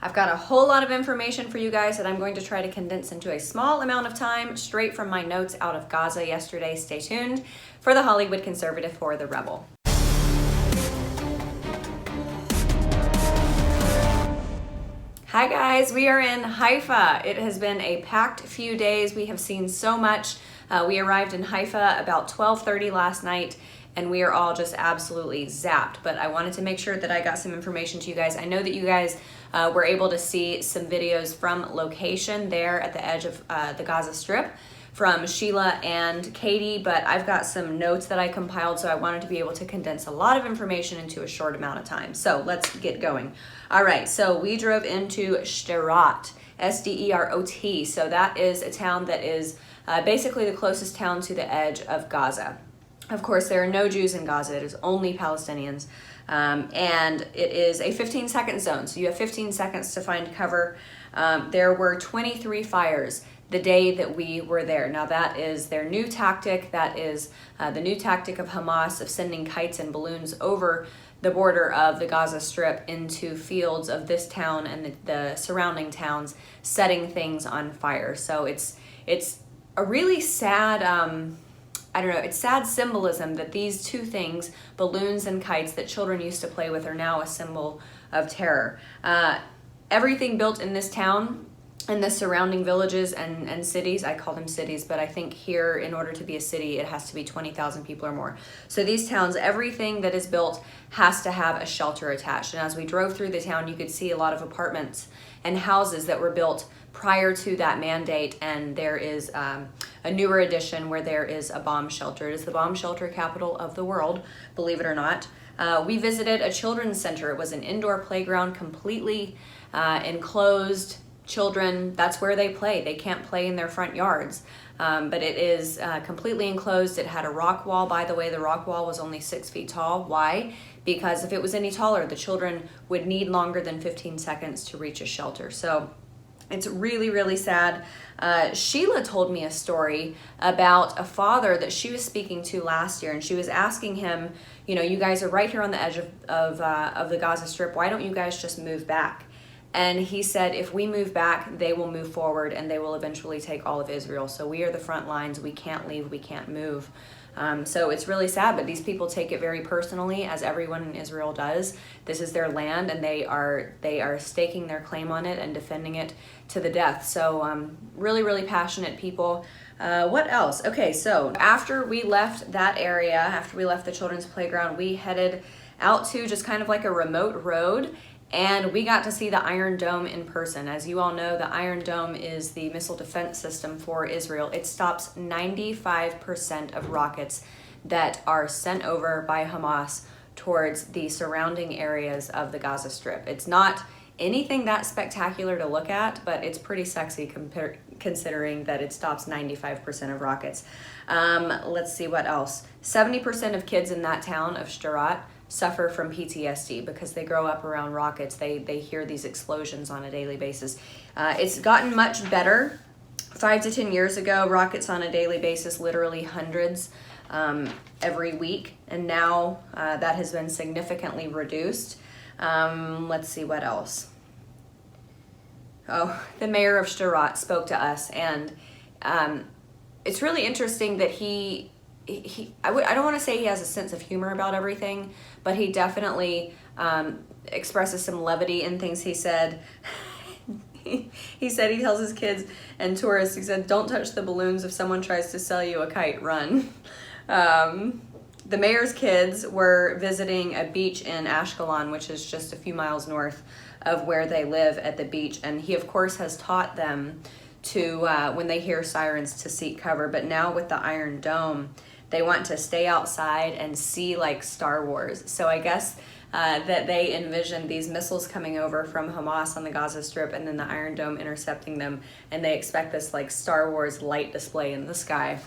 I've got a whole lot of information for you guys that I'm going to try to condense into a small amount of time straight from my notes out of Gaza yesterday. Stay tuned for the Hollywood Conservative for the Rebel. Hi guys, we are in Haifa. It has been a packed few days. We have seen so much. We arrived in Haifa about 12:30 last night, and we are all just absolutely zapped. But I wanted to make sure that I got some information to you guys. I know that you guys were able to see some videos from location there at the edge of the Gaza Strip from Sheila and Katie, but I've got some notes that I compiled, so I wanted to be able to condense a lot of information into a short amount of time. So let's get going. All right, so we drove into Sderot, S-D-E-R-O-T. So that is a town that is basically the closest town to the edge of Gaza. Of course, there are no Jews in Gaza. It is only Palestinians. And it is a 15-second zone, so you have 15 seconds to find cover. There were 23 fires the day that we were there. Now that is their new tactic. That is the new tactic of Hamas of sending kites and balloons over the border of the Gaza Strip into fields of this town and the surrounding towns, setting things on fire. So it's a really sad, it's sad symbolism that these two things, balloons and kites that children used to play with, are now a symbol of terror. Everything built in this town and the surrounding villages and cities, I call them cities, but I think here, in order to be a city, it has to be 20,000 people or more. So these towns, everything that is built has to have a shelter attached. And as we drove through the town, you could see a lot of apartments and houses that were built prior to that mandate, and there is a newer addition where there is a bomb shelter. It is the bomb shelter capital of the world, believe it or not. We visited a children's center. It was an indoor playground, completely enclosed. Children, that's where they play. They can't play in their front yards, but it is completely enclosed. It had a rock wall. By the way, the rock wall was only 6 feet tall. Why? Because if it was any taller, the children would need longer than 15 seconds to reach a shelter. So it's really, really sad. Sheila told me a story about a father that she was speaking to last year, and she was asking him, you guys are right here on the edge of the Gaza Strip. Why don't you guys just move back? And he said, if we move back, they will move forward and they will eventually take all of Israel. So we are the front lines. We can't leave. We can't move. So it's really sad, but these people take it very personally, as everyone in Israel does. This is their land, and they are staking their claim on it and defending it to the death. So really, really passionate people. What else? Okay, so after we left that area, after we left the children's playground, we headed out to just kind of like a remote road. And we got to see the Iron Dome in person. As you all know, the Iron Dome is the missile defense system for Israel. It stops 95% of rockets that are sent over by Hamas towards the surrounding areas of the Gaza Strip. It's not anything that spectacular to look at, but it's pretty sexy considering that it stops 95% of rockets. Let's see what else. 70% of kids in that town of Sderot suffer from PTSD because they grow up around rockets. They hear these explosions on a daily basis. It's gotten much better. 5 to 10 years ago, rockets on a daily basis, literally hundreds every week. And now that has been significantly reduced. Let's see what else. Oh, the mayor of Sderot spoke to us, and it's really interesting that I don't want to say he has a sense of humor about everything, but he definitely expresses some levity in things he said. He said he tells his kids and tourists, he said, don't touch the balloons. If someone tries to sell you a kite, run. The mayor's kids were visiting a beach in Ashkelon, which is just a few miles north of where they live at the beach. And he, of course, has taught them to, when they hear sirens, to seek cover. But now with the Iron Dome, they want to stay outside and see like Star Wars. So I guess that they envision these missiles coming over from Hamas on the Gaza Strip and then the Iron Dome intercepting them. And they expect this like Star Wars light display in the sky.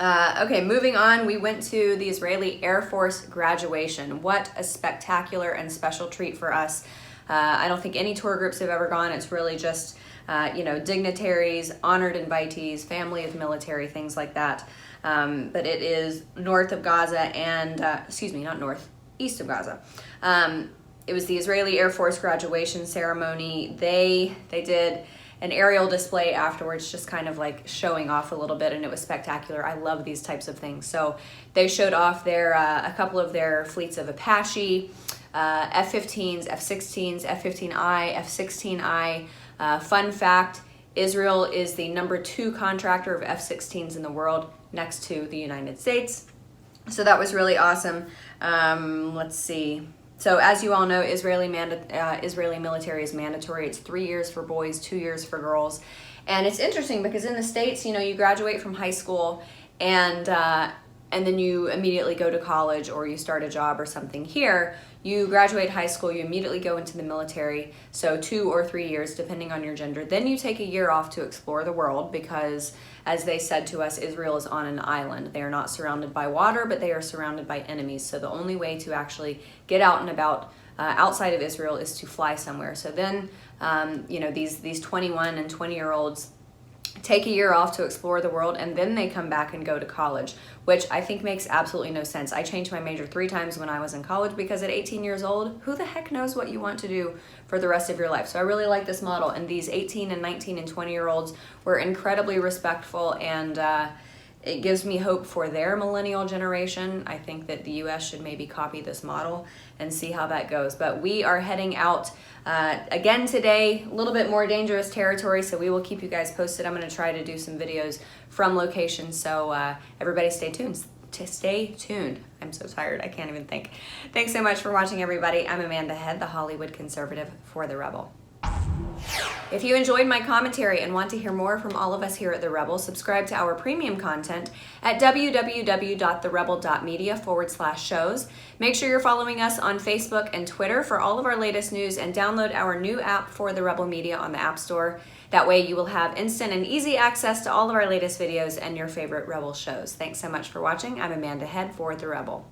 Okay, moving on, we went to the Israeli Air Force graduation. What a spectacular and special treat for us. I don't think any tour groups have ever gone. It's really just, dignitaries, honored invitees, family of military, things like that. But it is north of Gaza and, not north, east of Gaza. it was the Israeli Air Force graduation ceremony. They did an aerial display afterwards, just kind of like showing off a little bit, and it was spectacular. I love these types of things. So they showed off their a couple of their fleets of Apache, F-15s, F-16s, F-15I, F-16I. Fun fact, Israel is the #2 contractor of F-16s in the world, next to the United States. So that was really awesome. Let's see. So as you all know, Israeli military is mandatory. It's 3 years for boys, 2 years for girls. And it's interesting because in the States, you graduate from high school and then you immediately go to college or you start a job or something. Here, you graduate high school, you immediately go into the military, so 2 or 3 years depending on your gender. Then you take a year off to explore the world because, as they said to us, Israel is on an island. They are not surrounded by water, but they are surrounded by enemies. So the only way to actually get out and about outside of Israel is to fly somewhere. So then, these 21 and 20-year-olds take a year off to explore the world, and then they come back and go to college, which I think makes absolutely no sense. I changed my major 3 times when I was in college because at 18 years old, who the heck knows what you want to do for the rest of your life? So I really like this model, and these 18 and 19 and 20-year-olds were incredibly respectful, and it gives me hope for their millennial generation. I think that the US should maybe copy this model and see how that goes. But we are heading out again today, a little bit more dangerous territory, so we will keep you guys posted. I'm going to try to do some videos from locations, so everybody stay tuned. Stay tuned. I'm so tired, I can't even think. Thanks so much for watching, everybody. I'm Amanda Head, the Hollywood conservative for The Rebel. If you enjoyed my commentary and want to hear more from all of us here at The Rebel, subscribe to our premium content at www.therebel.media/shows. Make sure you're following us on Facebook and Twitter for all of our latest news, and download our new app for The Rebel Media on the App Store. That way you will have instant and easy access to all of our latest videos and your favorite Rebel shows. Thanks so much for watching. I'm Amanda Head for The Rebel.